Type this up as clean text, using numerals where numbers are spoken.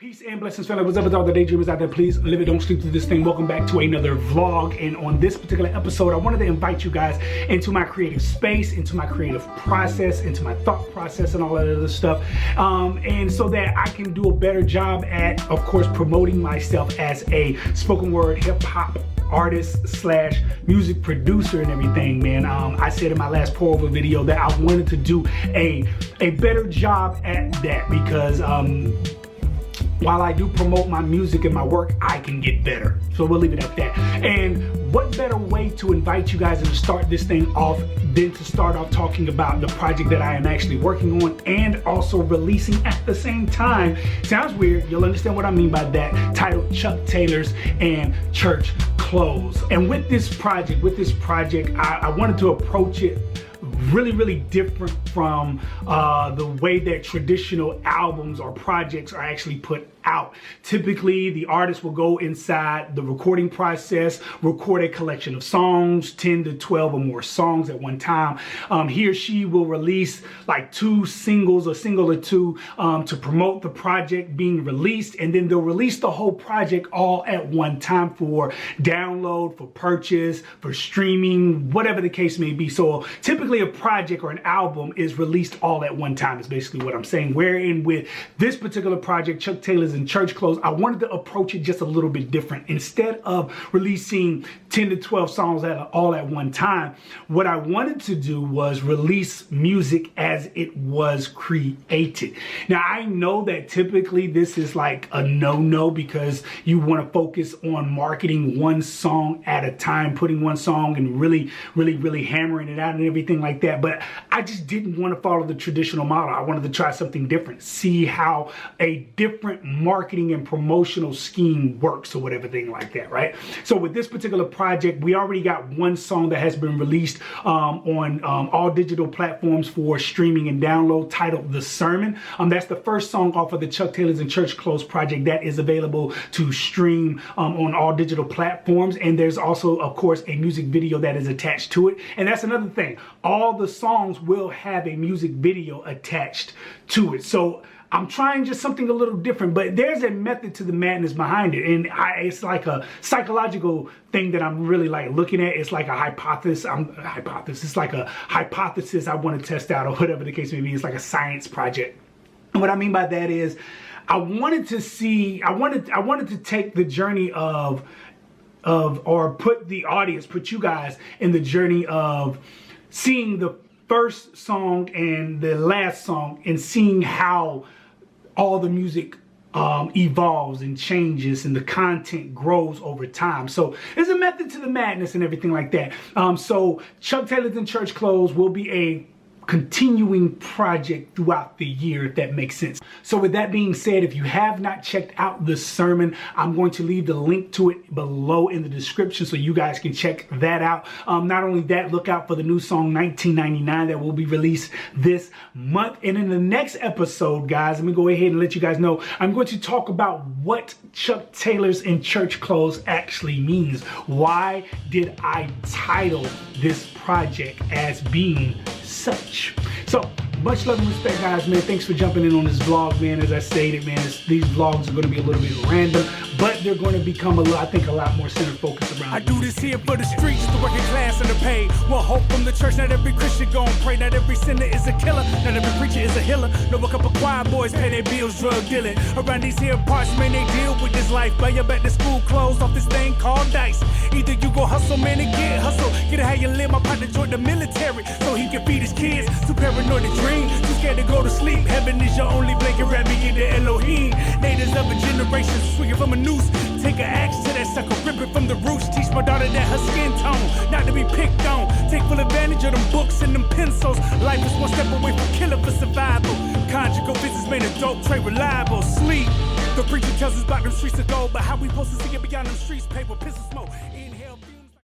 Peace and blessings, fellas. What's up with all the daydreamers out there? Please live it, don't sleep through this thing. Welcome back to another vlog. And on this particular episode, I wanted to invite you guys into my creative space, into my creative process, into my thought process and all that other stuff. And so that I can do a better job at, of course, promoting myself as a spoken word hip hop artist slash music producer and everything, man. I said in my last pour over video that I wanted to do a better job at that because while I do promote my music and my work, I can get better. So we'll leave it at that. And what better way to invite you guys and to start this thing off than to start off talking about the project that I am actually working on and also releasing at the same time. Sounds weird, you'll understand what I mean by that. Titled Chuck Taylor's and Church Clothes. And with this project, I wanted to approach it really different from the way that traditional albums or projects are actually put out. Typically, the artist will go inside the recording process, record a collection of songs, 10 to 12 or more songs at one time. He or she will release like two singles, a single or two, to promote the project being released, and then they'll release the whole project all at one time for download, for purchase, for streaming, whatever the case may be. So typically a project or an album is released all at one time is basically what I'm saying. Wherein with this particular project, Chuck Taylor's and Church Clothes, I wanted to approach it just a little bit different. Instead of releasing 10 to 12 songs all at one time, what I wanted to do was release music as it was created. Now, I know that typically this is like a no-no because you want to focus on marketing one song at a time, putting one song and really hammering it out and everything like that. But I just didn't want to follow the traditional model. I wanted to try something different, see how a different marketing and promotional scheme works or whatever thing like that, right? So with this particular project, we already got one song that has been released on all digital platforms for streaming and download, titled The Sermon. That's the first song off of the Chuck Taylor's and Church Clothes project that is available to stream on all digital platforms. And there's also, of course, a music video that is attached to it. And that's another thing. All the songs will have a music video attached to it. So I'm trying just something a little different, but there's a method to the madness behind it. And it's like a psychological thing that I'm really like looking at. It's like a hypothesis. It's like a hypothesis I want to test out or whatever the case may be. It's like a science project. And what I mean by that is I wanted to take the journey or put you guys in the journey of seeing the first song and the last song and seeing how all the music evolves and changes and the content grows over time. So there's a method to the madness and everything like that. So Chuck Taylor's and Church Clothes will be a continuing project throughout the year, if that makes sense. So with that being said, if you have not checked out The Sermon, I'm going to leave the link to it below in the description so you guys can check that out. Not only that, look out for the new song 1999 that will be released this month. And in the next episode, guys, let me go ahead and let you guys know, I'm going to talk about what Chuck Taylor's and Church Clothes actually means. Why did I title this project as being such? So much love and respect, guys, man. Thanks for jumping in on this vlog, man. As I stated, man, these vlogs are going to be a little bit random, but they're going to become I think a lot more center focused around. I do this here for the streets, the working class and the paid. Want hope from the church, not every Christian gon' pray. Not every sinner is a killer, not every preacher is a healer. No, a couple choir boys pay their bills, drug dealing. Around these here parts, man, they deal with this life. Buy your back to school clothes off this thing called dice. Either you go hustle, man, and get hustle. Get it how you live. My partner joined the military so he can feed his kids. Too paranoid to dream, too scared to go to sleep. Heaven is your only blanket, wrap me in the Elohim. Natives of a generation, swinging from a noose. Take an axe to that sucker, rip it from the roots. Teach my daughter that her skin tone, not to be picked on. Take full advantage of them books and them pencils. Life is one step away from killing for survival. Conjugal visits made a dope trade reliable. Sleep. The preacher tells us about them streets of gold, but how we supposed to see it beyond them streets? Paper, pistol smoke.